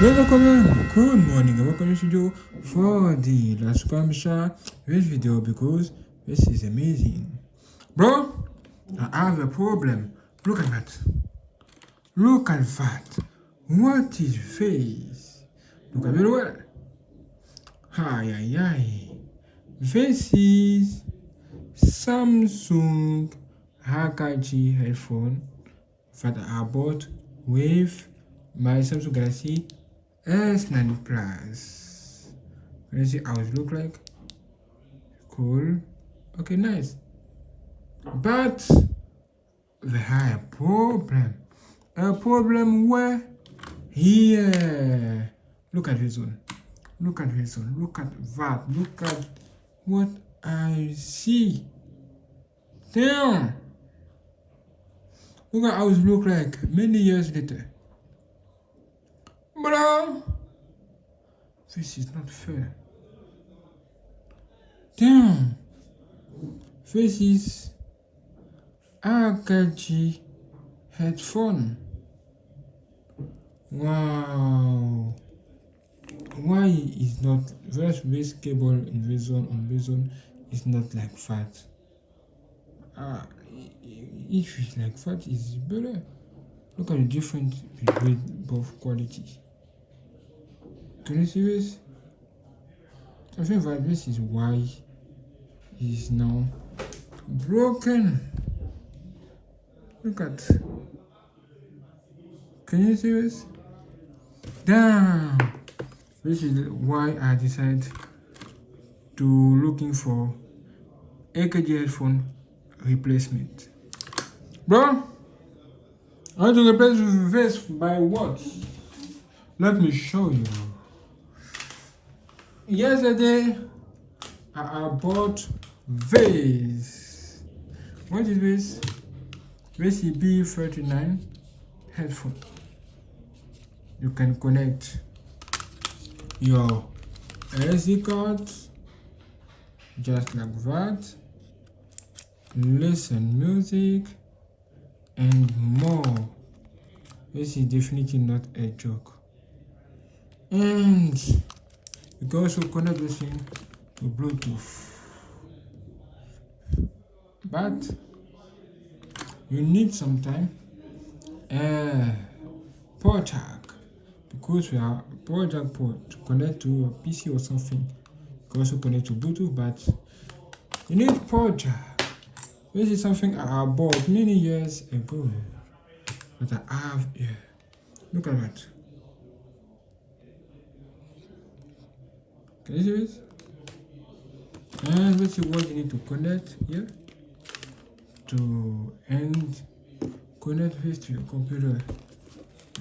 Welcome, good morning, and welcome to studio for the last commission this video because this is amazing. Bro, I have a problem. Look at that. Look at that. What is face? Look at very well. Hi, hi, hi. This is Samsung AKG headphone that I bought with my Samsung Galaxy S9 Plus. Can you see how it look like? Cool. Okay, nice. But they have a problem. A problem where? Here. Look at this one. Look at this one. Look at that. Look at what I see. Damn. Look at how it look like many years later. Bro, this is not fair. Damn. This is AKG headphone. Wow. Why is not this cable in this one on this one is not like that? If it's like that, it's better. Look at the difference between both qualities. Can you see this? I think that this is why it is now broken. Look at. Can you see this? Damn. This is why I decided to looking for AKG headphone replacement. Bro, I want to replace this by what? Let me show you. Yesterday, I bought this. What is this? This is B39 headphone. You can connect your SD card just like that, listen music and more. This is definitely not a joke. And you can also connect this thing to Bluetooth, but you need some time port jack, because we are port jack port to connect to your PC or something. You can also connect to Bluetooth, but you need port jack. This is something I bought many years ago, but I have here. Look at that. Can you see this? And let's see what you need to connect here to and connect this to your computer,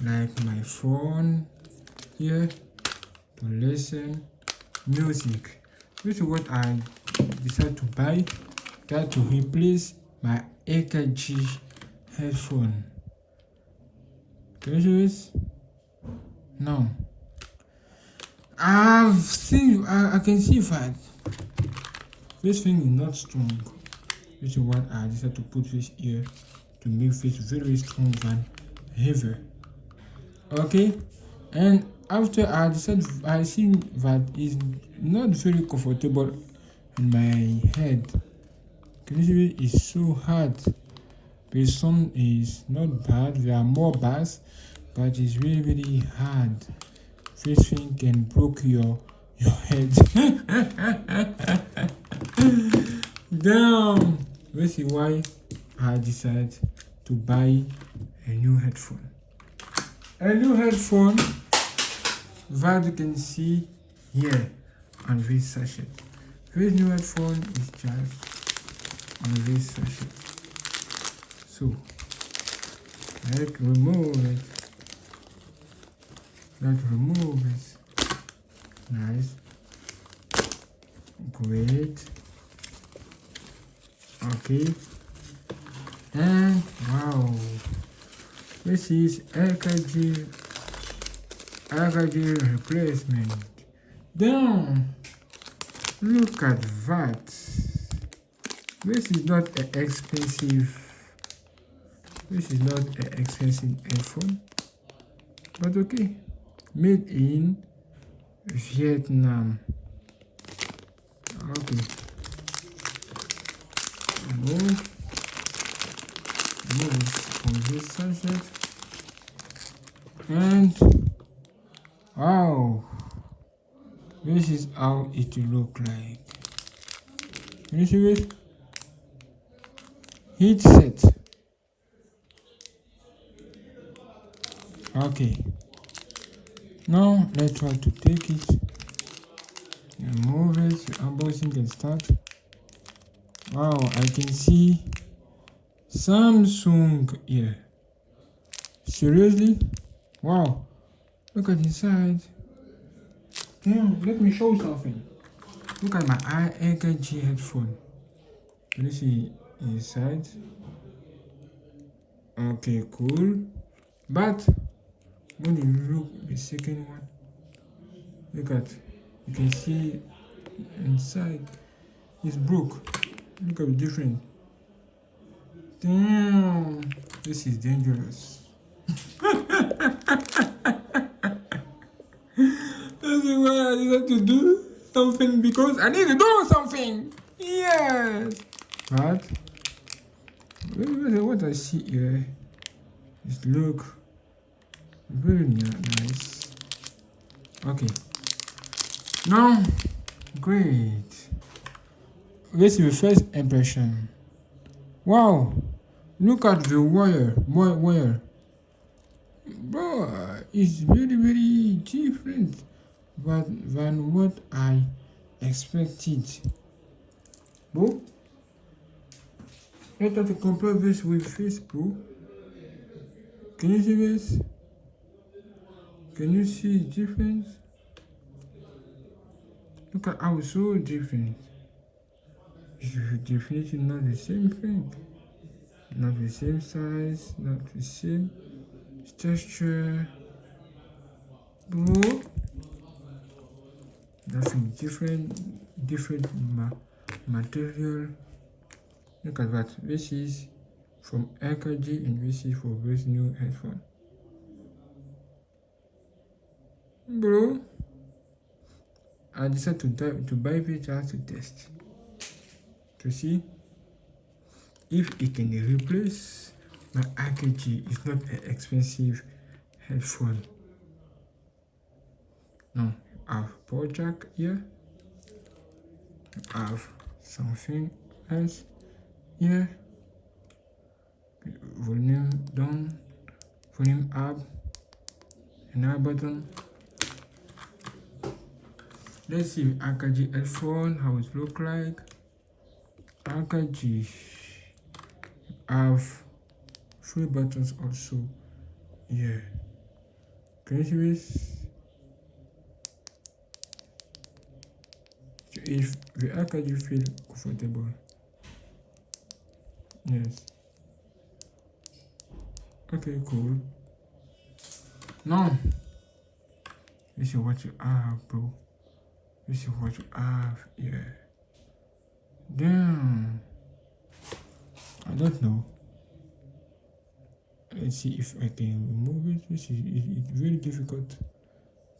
like my phone here, to listen music. This is what I decided to buy, that to replace my AKG headphone. Can you see this? No. I've seen, I can see that this thing is not strong. This is what I decided to put this here to make this very strong and heavy. Okay, and after I decided, I see that it's not very comfortable in my head. Can you see it? It's so hard. The sound is not bad, there are more bass, but it's really, really hard. This thing can break your head. Damn. This is why I decided to buy a new headphone. A new headphone that you can see here on this sachet. This new headphone is just on this sachet. So let's remove it. Let's remove it. Nice. Great. Okay. And wow. This is AKG replacement. Damn. Look at that. This is not an expensive. This is not an expensive headphone. But okay. made in Vietnam. Okay. Remove it from this subject. And wow, this is how it look like. Can you see it? Heat set. Okay. Now let's try to take it, remove it, the unboxing can start. Wow, I can see Samsung here. Seriously? Wow, look at inside. Damn, let me show something. Look at my AKG headphone. Can you see inside? Okay, cool. But when you look at the second one, look at, you can see inside it's broke. Look at the difference. Damn, this is dangerous. That's why I decided to do something, because I need to do something. Yes. But what I see here is look very nice. Okay. Now, great. This is the first impression. Wow. Look at the wire. Bro, it's very different than what I expected. Bro, let's try to compare this with Facebook. Can you see this? Can you see the difference? Look at how it's so different. It's definitely not the same thing. Not the same size, not the same texture. Bro, nothing different material. Look at that. This is from AKG and this is for this new headphone. Bro, I decided to buy it just to test, to see if it can replace my AKG. It's not an expensive headphone. No, I have power jack here. I have something else here. Volume down, volume up, another button. Let's see AKG headphone, how it look like. AKG have 3 buttons also here. Can you see this? So if the AKG feel comfortable, yes. Okay, cool. Now, this is what you have, bro. This is what you have here. Damn. I don't know. Let's see if I can remove it. It's very difficult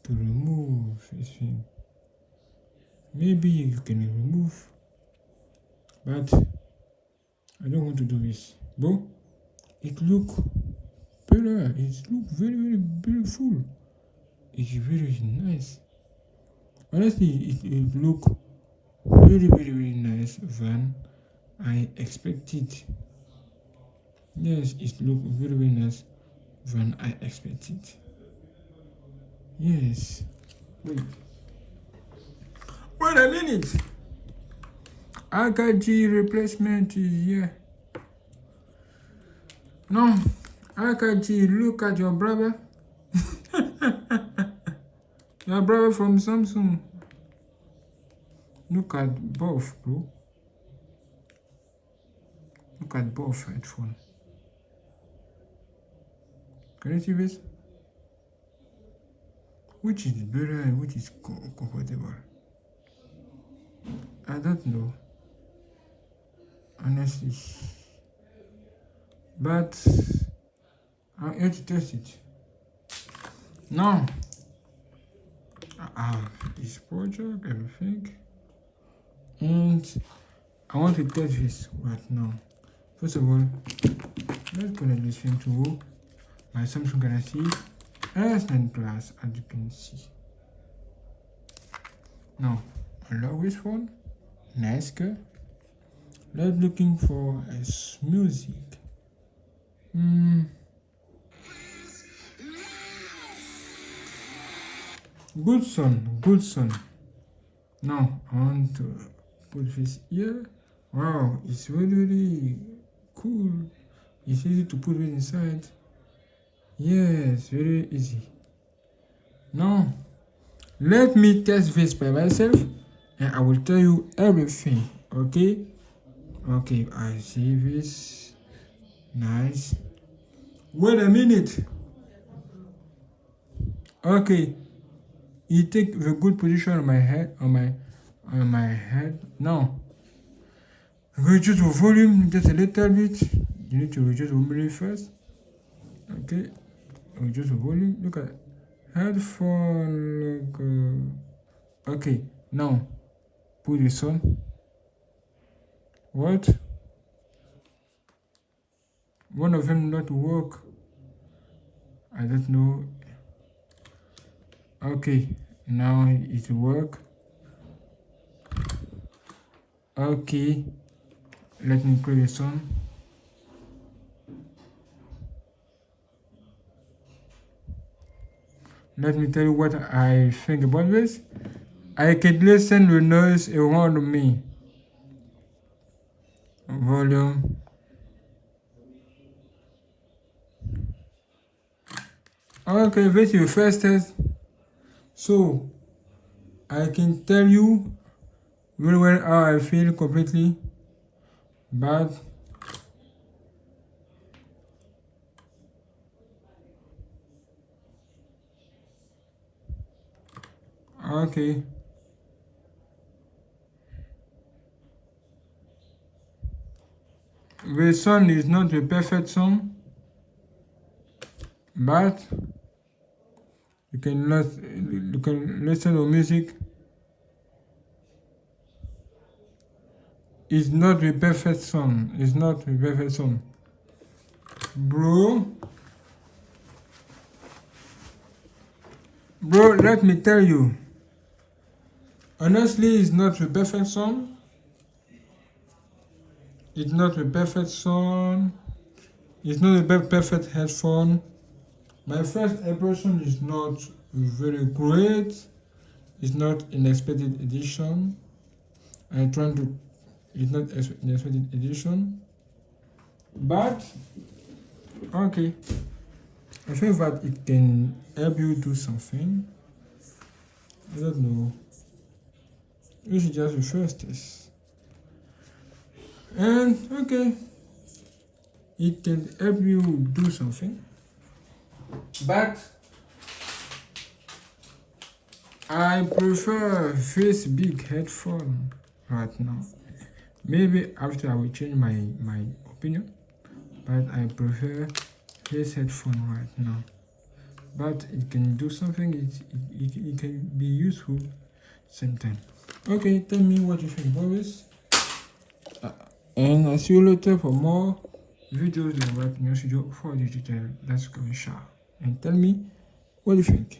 to remove this thing. Maybe you can remove, but I don't want to do this. But it look better. It look very beautiful. It's very nice. Honestly, it look very nice than I expected. Yes, it look very nice than I expected. Yes. Wait a minute. AKG replacement is here. No, AKG, look at your brother. Your brother from Samsung. Look at both, bro. Look at both headphones. Can you see this? Which is better and which is comfortable? I don't know, honestly. But I'm here to test it. Now, this project, everything, and I want to test this right now. First of all, let's connect this thing to my Samsung Galaxy S9 Plus, as you can see. Now, unlock this phone. Nice girl. Let's looking for a music. Good song. Now I want to put this here. Wow, it's really cool. It's easy to put it inside. Yes, very easy. Now let me test this by myself and I will tell you everything. Okay, I see this. Nice. Wait a minute. Okay, you take the good position on my head, on my head. Now reduce the volume just a little bit. You need to reduce the volume first. Okay, reduce the volume. Look at headphone. Look, okay, now put this on. What? One of them not work. I don't know. Okay, now it work. Okay, let me play the song. Let me tell you what I think about this. I can listen to the noise around me. Volume. Okay, this is the first test. So I can tell you very well how I feel completely, but okay. The song is not the perfect song, but you can listen to music. It's not the perfect song. It's not the perfect song. Bro, let me tell you. Honestly, it's not the perfect song. It's not the perfect song. It's not the perfect headphone. My first impression is not very great. It's not an expected edition. I'm trying to. It's not an expected edition. But okay, I think that it can help you do something. I don't know. This is just the first test. And okay, it can help you do something. But I prefer this big headphone right now. Maybe after I will change my opinion, but I prefer this headphone right now. But it can do something, it can be useful same time. Okay, tell me what you think about this. And I'll see you later for more videos about GNANGSTUDIO for digital. Let's go and share. And tell me what you think.